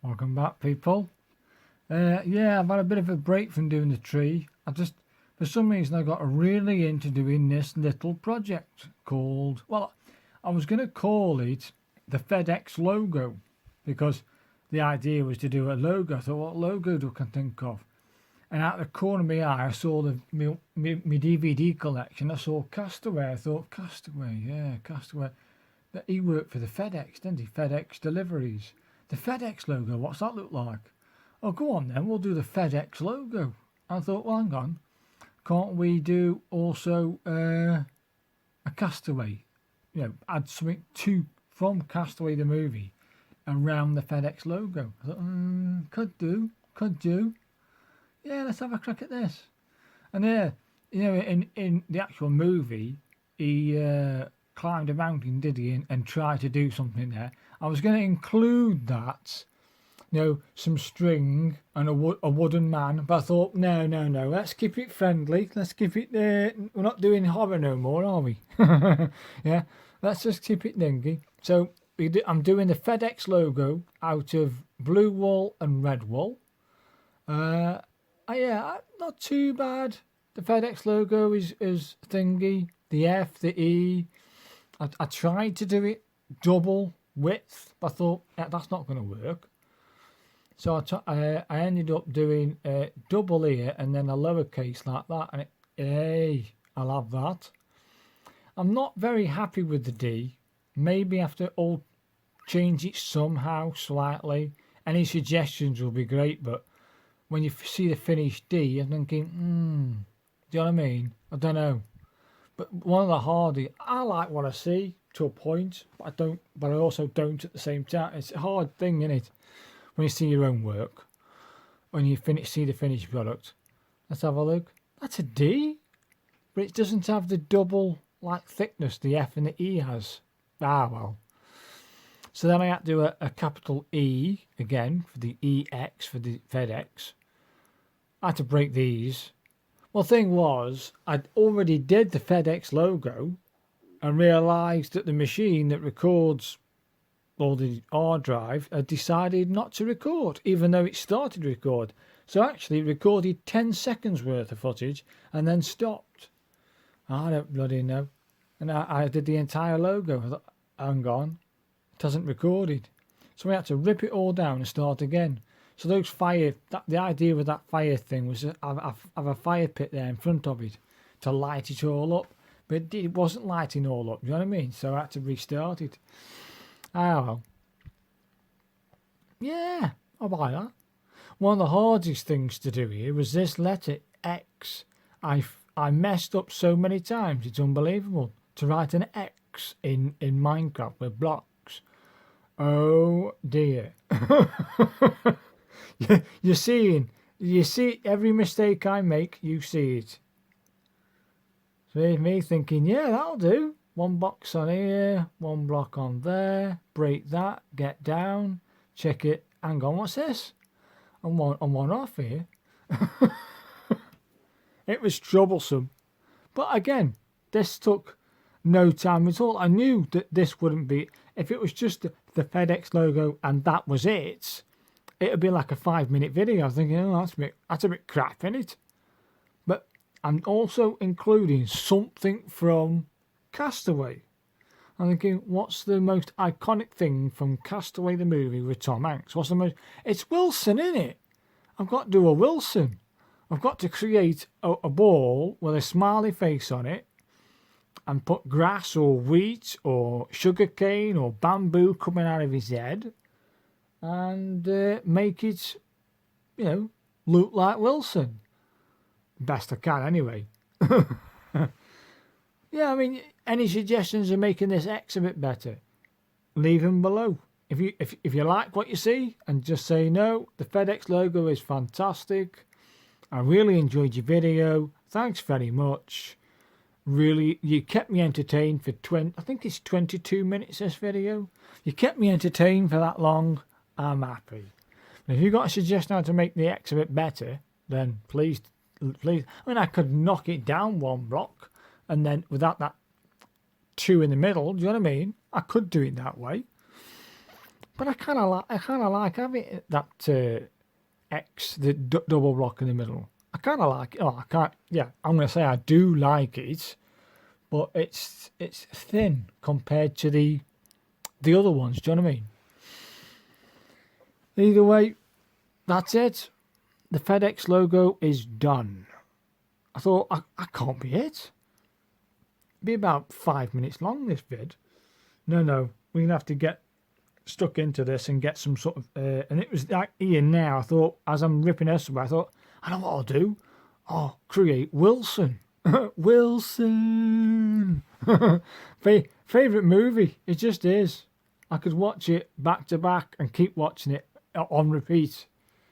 Welcome back, people. Yeah, I've had a bit of a break from doing the tree. For some reason, I got really into doing this little project called, well, I was going to call it the FedEx logo because the idea was to do a logo. I thought, what logo do I can think of? And out of the corner of my eye, I saw my DVD collection. I saw Castaway. I thought, Castaway, yeah, Castaway. But he worked for the FedEx, didn't he? FedEx deliveries. The FedEx logo, what's that look like? Oh, go on then, we'll do the FedEx logo. I thought, well, hang on. Can't we do also a Castaway? Add something from Castaway the movie around the FedEx logo. I thought, could do. Yeah, let's have a crack at this. And in the actual movie, he climbed a mountain, did he, and tried to do something there. I was going to include that, some string and a wooden man, but I thought, no, let's keep it friendly. Let's keep it, we're not doing horror no more, are we? Yeah, let's just keep it dingy. So I'm doing the FedEx logo out of blue wool and red wool. Yeah, not too bad. The FedEx logo is thingy. The F, the E. I tried to do it double width, but I thought that's not going to work. So I ended up doing a double here and then a lowercase like that. And hey, I'll have that. I'm not very happy with the D. Maybe after all, change it somehow slightly. Any suggestions will be great, but when you see the finished D, I'm thinking, do you know what I mean? I don't know. But one of the hardest, I like what I see to a point, but I also don't at the same time. It's a hard thing, isn't it? When you see your own work, when you see the finished product. Let's have a look. That's a D, but it doesn't have the double thickness the F and the E has. Ah, well. So then I had to do a capital E again for the EX for the FedEx. I had to break these. Well, the thing was, I'd already did the FedEx logo and realised that the machine that records all the hard drive had decided not to record, even though it started to record. So actually it recorded 10 seconds worth of footage and then stopped. I don't bloody know. And I did the entire logo. I thought, hang on, it hasn't recorded. So we had to rip it all down and start again. So the idea with that fire thing was to have a fire pit there in front of it to light it all up. But it wasn't lighting all up, you know what I mean? So I had to restart it. Ah, well. Yeah, I'll buy that. One of the hardest things to do here was this letter X. I messed up so many times, it's unbelievable. To write an X in Minecraft with blocks. Oh dear. You see every mistake I make, you see it. So here's me thinking, yeah, that'll do. One box on here, one block on there, break that, get down, check it. Hang on, what's this? I'm one off here. It was troublesome. But again, this took no time at all. I knew that this wouldn't be, if it was just the FedEx logo and that was it, it would be like a 5-minute video. I was thinking, oh, that's a bit crap, isn't it? But I'm also including something from Castaway. I'm thinking, what's the most iconic thing from Castaway the movie with Tom Hanks? It's Wilson, isn't it? I've got to do a Wilson. I've got to create a ball with a smiley face on it and put grass or wheat or sugarcane or bamboo coming out of his head and make it, look like Wilson. Best I can, anyway. Yeah, I mean, any suggestions of making this X a bit better? Leave them below. If you like what you see, and just say no, the FedEx logo is fantastic. I really enjoyed your video. Thanks very much. Really, you kept me entertained for I think it's 22 minutes, this video. You kept me entertained for that long. I'm happy. And if you've got a suggestion how to make the X a bit better, then please. I mean, I could knock it down one block and then without that 2 in the middle, do you know what I mean? I could do it that way. But I kind of like having that X, the double rock in the middle. I kind of like it. Oh, I can't. Yeah, I'm gonna say I do like it, but it's thin compared to the other ones. Do you know what I mean? Either way, that's it. The FedEx logo is done. I thought I can't be it. Be about 5 minutes long, this vid. No, we're gonna have to get stuck into this and get some sort of and it was like here now. I thought, as I'm ripping this away, I thought, I know what I'll do. I'll create Wilson. Wilson. Favorite movie. It just is. I could watch it back to back and keep watching it on repeat,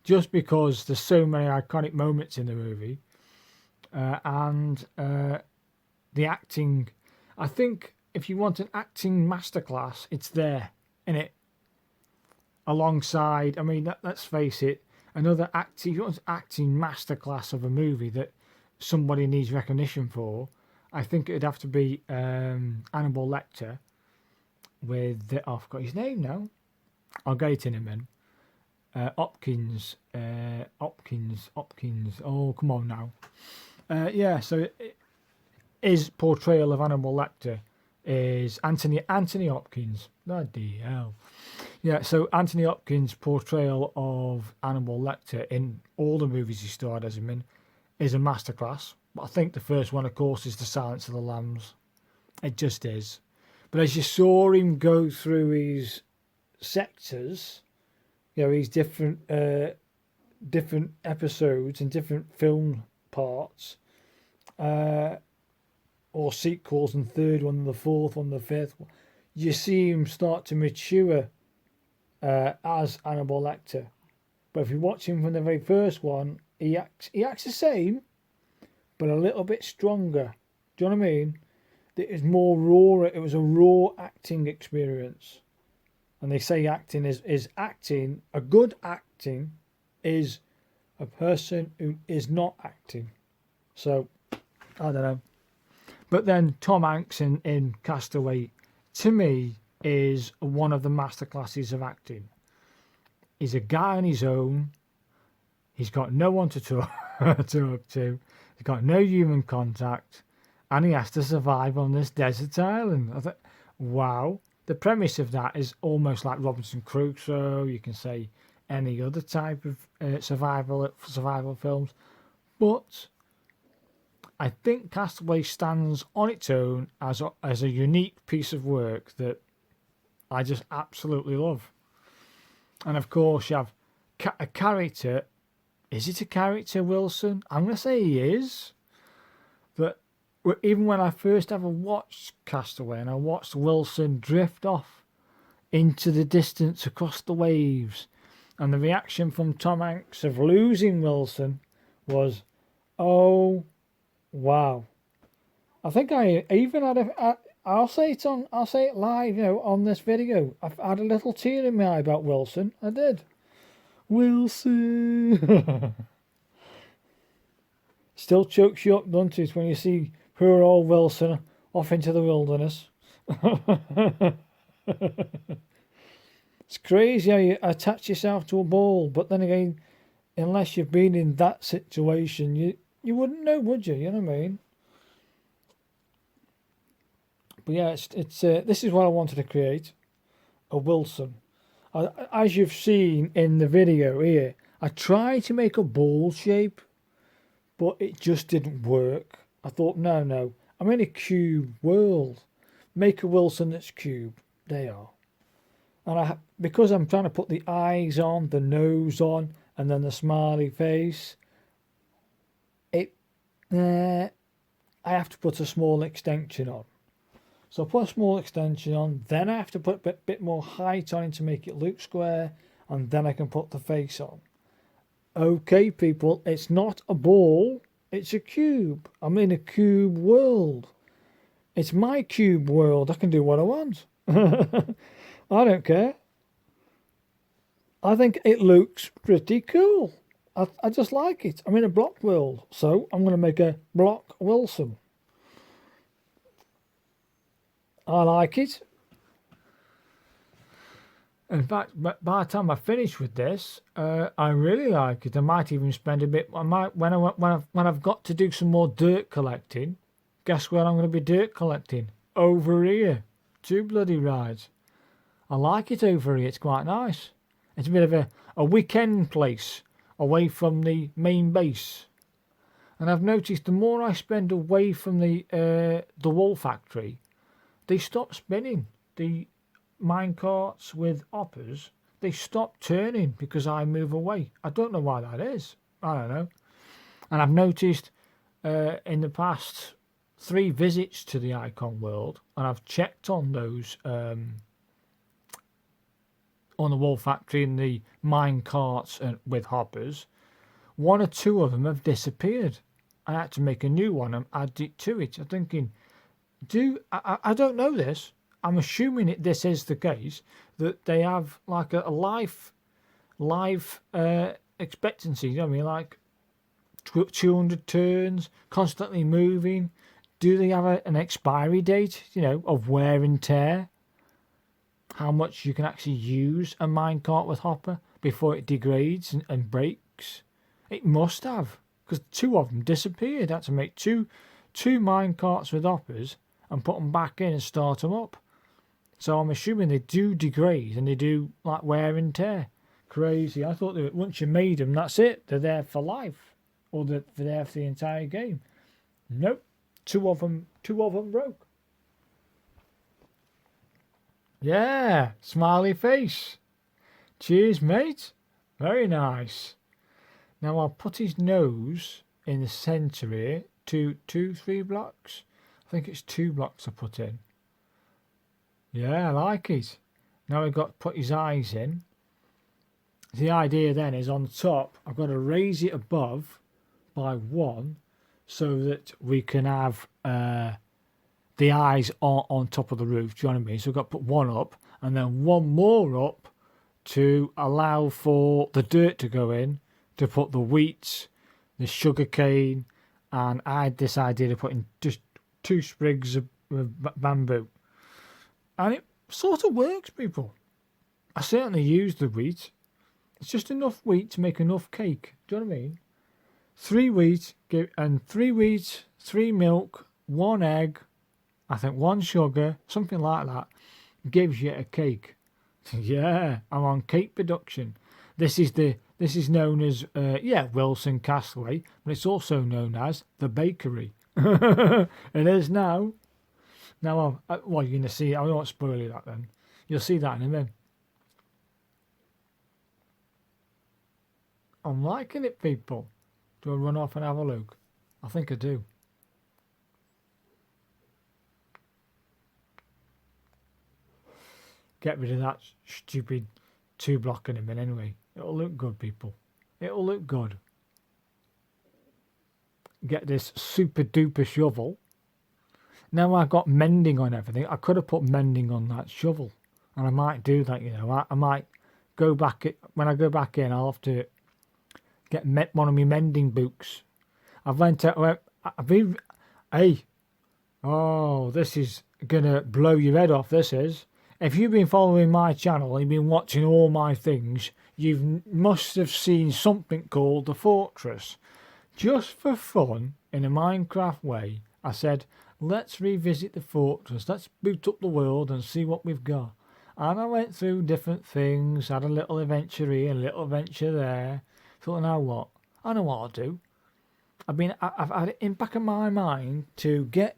just because there's so many iconic moments in the movie, and the acting. I think if you want an acting masterclass, it's there in it. Alongside, I mean, let's face it, another acting, if you want an acting masterclass of a movie that somebody needs recognition for, I think it'd have to be Hannibal Lecter with I forgot his name now. I'll get it in a minute. Hopkins. Oh, come on now. Yeah, so his portrayal of Hannibal Lecter is Anthony Hopkins. Bloody hell. Yeah, so Anthony Hopkins' portrayal of Hannibal Lecter in all the movies he starred as him in is a masterclass. But I think the first one, of course, is The Silence of the Lambs. It just is. But as you saw him go through his sectors, you know, his different episodes and different film parts, or sequels, and third one, the fourth one, the fifth one, you see him start to mature as Hannibal Lecter. But if you watch him from the very first one, he acts the same, but a little bit stronger. Do you know what I mean? It was more raw. It was a raw acting experience. And they say acting is acting. A good acting is a person who is not acting. So, I don't know. But then Tom Hanks in Castaway, to me, is one of the masterclasses of acting. He's a guy on his own. He's got no one to talk to. He's got no human contact. And he has to survive on this desert island. I thought, wow. The premise of that is almost like Robinson Crusoe. You can say any other type of survival films. But I think Castaway stands on its own as a unique piece of work that I just absolutely love. And of course, you have a character. Is it a character, Wilson? I'm going to say he is. But even when I first ever watched Castaway and I watched Wilson drift off into the distance across the waves, and the reaction from Tom Hanks of losing Wilson was, oh, wow. I think I even had I'll say it live, you know, on this video. I've had a little tear in my eye about Wilson. I did. Wilson. Still chokes you up, doesn't it, when you see poor old Wilson off into the wilderness. It's crazy how you attach yourself to a ball, but then again, unless you've been in that situation, you wouldn't know, would you? You know what I mean? But yeah, it's this is what I wanted to create, a Wilson. As you've seen in the video here, I tried to make a ball shape, but it just didn't work. I thought, no, I'm in a cube world. Make a Wilson that's cube. They are. And because I'm trying to put the eyes on, the nose on, and then the smiley face, I have to put a small extension on. So I put a small extension on, then I have to put a bit more height on it to make it look square, and then I can put the face on. Okay, people, it's not a ball, it's a cube. I'm in a cube world. It's my cube world. I can do what I want. I don't care. I think it looks pretty cool. I just like it. I'm in a block world, so I'm going to make a block Wilson. I like it. In fact, by the time I finish with this, I really like it. I might even spend a bit. I might when I've got to do some more dirt collecting. Guess where I'm going to be dirt collecting? Over here. 2 bloody rides. I like it over here. It's quite nice. It's a bit of a weekend place away from the main base. And I've noticed the more I spend away from the wool factory, they stop spinning. The minecarts with hoppers, they stop turning because I move away. I don't know why that is. I don't know. And I've noticed in the past 3 visits to the Icon World, and I've checked on those on the wool factory and the minecarts with hoppers. 1 or 2 of them have disappeared. I had to make a new one and add it to it. I'm thinking, I don't know this. I'm assuming this is the case, that they have like a life expectancy, you know what I mean, like 200 turns, constantly moving. Do they have an expiry date, of wear and tear? How much you can actually use a minecart with hopper before it degrades and breaks? It must have, because 2 of them disappeared. I had to make two minecarts with hoppers and put them back in and start them up. So I'm assuming they do degrade and they do like wear and tear. Crazy. I thought that once you made them, that's it. They're there for life, or they're there for the entire game. Nope. 2 of them broke. Yeah, smiley face. Cheers, mate. Very nice. Now I'll put his nose in the centre here. 3 blocks. I think it's 2 blocks I put in. Yeah, I like it. Now I've got to put his eyes in. The idea then is on top, I've got to raise it above by 1 so that we can have the eyes on top of the roof. Do you know what I mean? So I've got to put 1 up and then 1 more up to allow for the dirt to go in, to put the wheat, the sugar cane, and I had this idea of putting just 2 sprigs of bamboo. And it sort of works, people. I certainly use the wheat. It's just enough wheat to make enough cake. Do you know what I mean? 3 wheat, 3 milk, 1 egg, I think 1 sugar, something like that, gives you a cake. Yeah, I'm on cake production. This is known as Wilson Castaway, but it's also known as the bakery. It is now. Now, you're going to see, I won't spoil you that then. You'll see that in a minute. I'm liking it, people. Do I run off and have a look? I think I do. Get rid of that stupid 2 block in a minute anyway. It'll look good, people. It'll look good. Get this super duper shovel. Now I've got mending on everything. I could have put mending on that shovel. And I might do that, I might go back. When I go back in, I'll have to get one of my mending books. Hey. Oh, this is going to blow your head off, this is. If you've been following my channel and you've been watching all my things, you must have seen something called the Fortress. Just for fun, in a Minecraft way, I said, let's revisit the fortress. Let's boot up the world and see what we've got. And I went through different things, had a little adventure here, a little adventure there. Thought, now what? I know what I'll do. I've had it in the back of my mind to get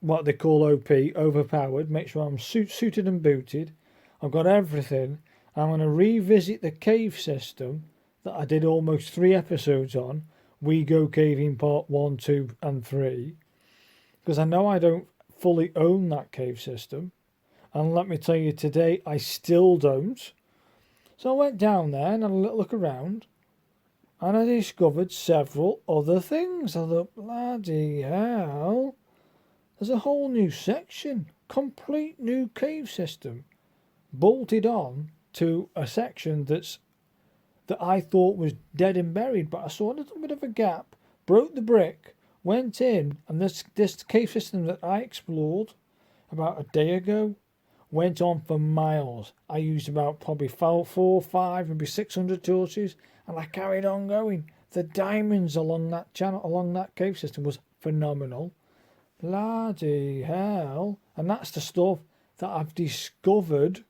what they call OP, overpowered, make sure I'm suited and booted. I've got everything. I'm going to revisit the cave system that I did almost 3 episodes on. We Go Caving Part 1, 2 and 3. Because I know I don't fully own that cave system. And let me tell you, today I still don't. So I went down there and had a little look around. And I discovered several other things. I thought, bloody hell. There's a whole new section. Complete new cave system. Bolted on to a section that I thought was dead and buried. But I saw a little bit of a gap. Broke the brick. Went in. And this cave system that I explored about a day ago Went on for miles. I used about probably 4, 5, maybe 600 torches, and I carried on going. The diamonds along that channel, along that cave system, was phenomenal. Bloody hell. And that's the stuff that I've discovered.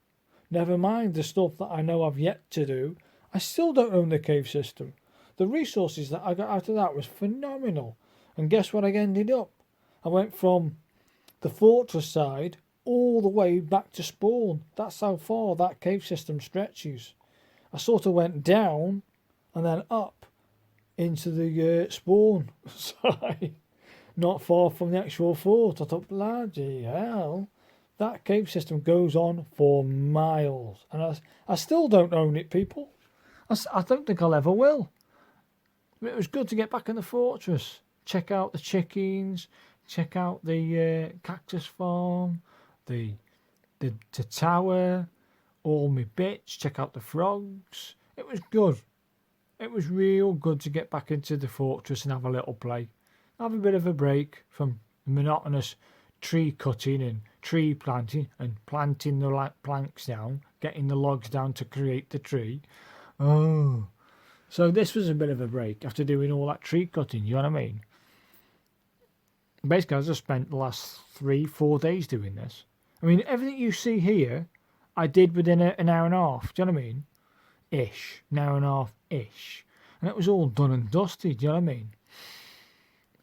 Never mind the stuff that I know I've yet to do. I still don't own the cave system. The resources that I got out of that was phenomenal. And guess what I ended up? I went from the fortress side all the way back to spawn. That's how far that cave system stretches. I sort of went down and then up into the spawn side. Not far from the actual fort. I thought, bloody hell. That cave system goes on for miles. And I still don't own it, people. I don't think I'll ever will. It was good to get back in the fortress. Check out the chickens. Check out the cactus farm. The tower. All my bits. Check out the frogs. It was good. It was real good to get back into the fortress and have a little play. Have a bit of a break from monotonous tree cutting and tree planting and planting the planks down, getting the logs down to create the tree. Oh, so this was a bit of a break after doing all that tree cutting, you know what I mean? Basically, I just spent the last 3-4 days doing this. I mean, everything you see here, I did within an hour and a half, do you know what I mean? An hour and a half-ish. And it was all done and dusted, do you know what I mean?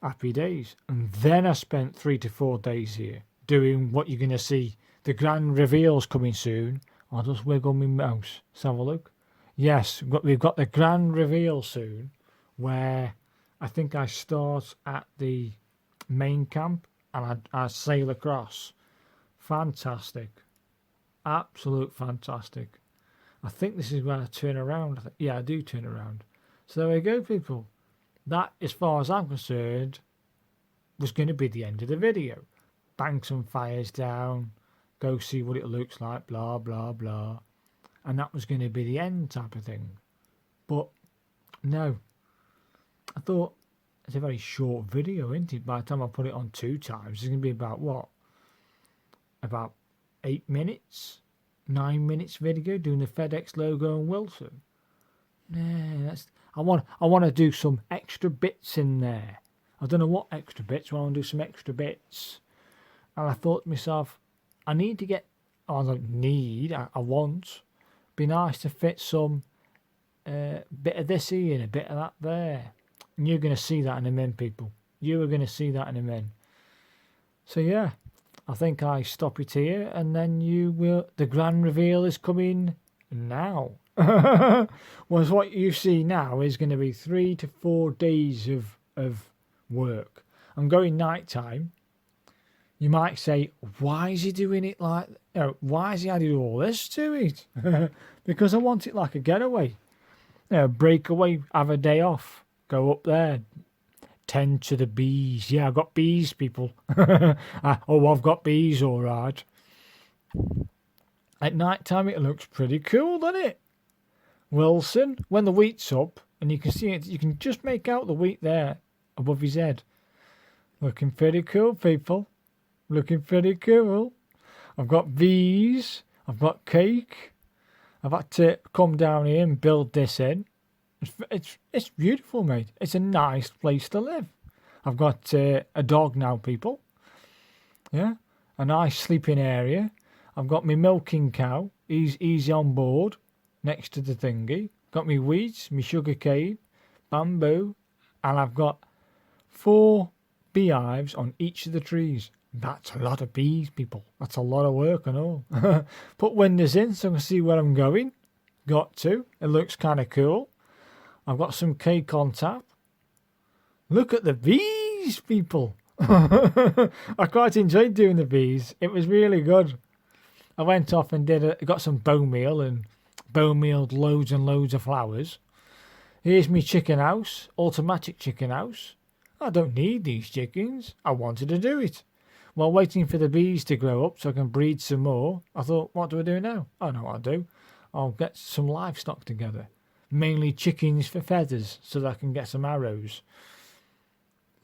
Happy days. And then I spent 3 to 4 days here doing what you're going to see. The grand reveal's coming soon. I'll just wiggle my mouse. Let's have a look. Yes, we've got the grand reveal soon, where I think I start at the main camp and I sail across. Fantastic. Absolute fantastic. I think this is where I turn around. Yeah, I do turn around. So there we go, people. That, as far as I'm concerned, was going to be the end of the video. Bang some fires down, go see what it looks like, blah, blah, blah. And that was going to be the end type of thing. But, no. I thought, it's a very short video, isn't it? By the time I put it on 2 times, it's going to be about, what? About 8 minutes? 9 minutes video doing the FedEx logo and Wilson. Nah, I want to do some extra bits in there. I don't know what extra bits, but I want to do some extra bits. And I thought to myself, I need to get, I don't need, I want, be nice to fit some bit of this here and a bit of that there. And you're going to see that in a minute, people. You are going to see that in a minute. So yeah, I think I stop it here, and then you will, the grand reveal is coming now. Was what you see now is going to be 3 to 4 days of work. I'm going nighttime. You might say, why is he doing it like, why is he adding all this to it? Because I want it like a getaway. Break away, have a day off, go up there, tend to the bees. Yeah, I've got bees, people. I've got bees, all right. At night time, it looks pretty cool, doesn't it? Wilson, when the wheat's up, and you can see it, you can just make out the wheat there above his head. Looking pretty cool, people. Looking pretty cool. I've got bees. I've got cake. I've had to come down here and build this in. It's beautiful, mate. It's a nice place to live. I've got a dog now, people. Yeah, a nice sleeping area. I've got my milking cow. He's easy on board next to the thingy. Got me wheat, me sugar cane, bamboo, and I've got 4 beehives on each of the trees. That's a lot of bees, people. That's a lot of work and all. Put windows in so I can see where I'm going. Got to. It looks kind of cool. I've got some cake on tap. Look at the bees, people. I quite enjoyed doing the bees. It was really good. I went off and got some bone meal and bone mealed loads and loads of flowers. Here's me chicken house, automatic chicken house. I don't need these chickens. I wanted to do it. While waiting for the bees to grow up so I can breed some more, I thought, what do I do now? I know what I'll do. I'll get some livestock together. Mainly chickens for feathers so that I can get some arrows.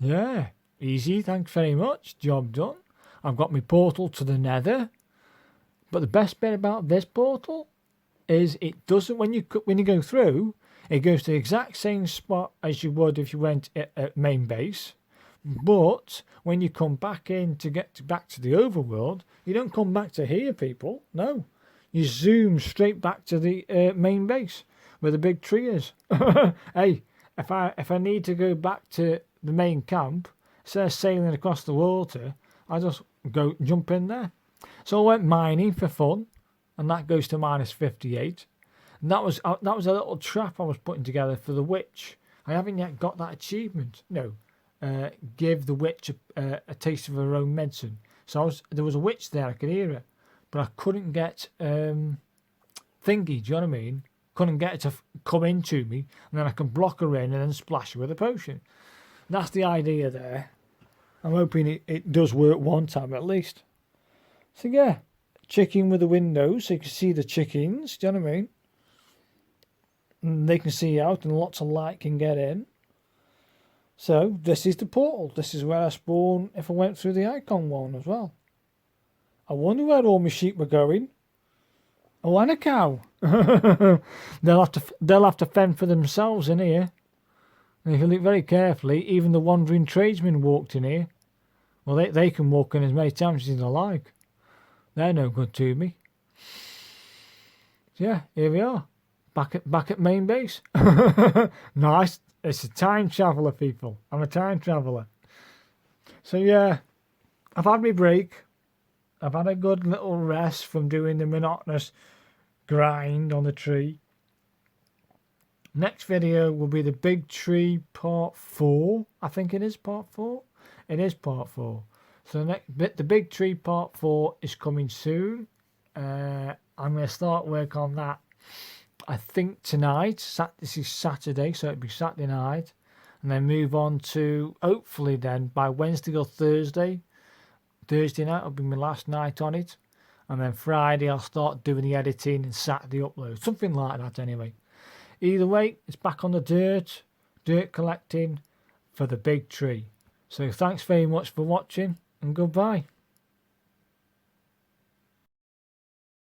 Yeah, easy, thanks very much. Job done. I've got my portal to the nether. But the best bit about this portal is it doesn't, when you go through, it goes to the exact same spot as you would if you went at main base. But when you come back in to get back to the overworld, you don't come back to here, people. No, you zoom straight back to the main base where the big tree is. Hey, if I need to go back to the main camp, instead of sailing across the water, I just jump in there. So I went mining for fun, and that goes to -58. And that was a little trap I was putting together for the witch. I haven't yet got that achievement. No, give the witch a taste of her own medicine. So there was a witch there, I could hear her, but I couldn't get thingy. Do you know what I mean? Couldn't get her to come into me, and then I can block her in and then splash her with a potion. That's the idea there. I'm hoping it does work one time at least. So yeah, chicken with the windows so you can see the chickens. Do you know what I mean? And they can see out and lots of light can get in. So this is the portal. This is where I spawn if I went through the icon one as well. I wonder where all my sheep were going. Oh, and a cow. They'll have to fend for themselves in here. And if you look very carefully, even the wandering tradesmen walked in here. Well, they can walk in as many times as they like. They're no good to me. So yeah, here we are. Back at main base. Nice. It's a time traveller, people. I'm a time traveller. So yeah, I've had my break. I've had a good little rest from doing the monotonous grind on the tree. Next video will be the big tree part 4. I think it is part 4. It is part 4. So the big tree part 4 is coming soon. I'm going to start work on that, I think, tonight. This is Saturday, so it'll be Saturday night. And then move on to, hopefully then, by Wednesday or Thursday. Thursday night will be my last night on it. And then Friday I'll start doing the editing and Saturday upload. Something like that anyway. Either way, it's back on the dirt collecting for the big tree. So thanks very much for watching and goodbye.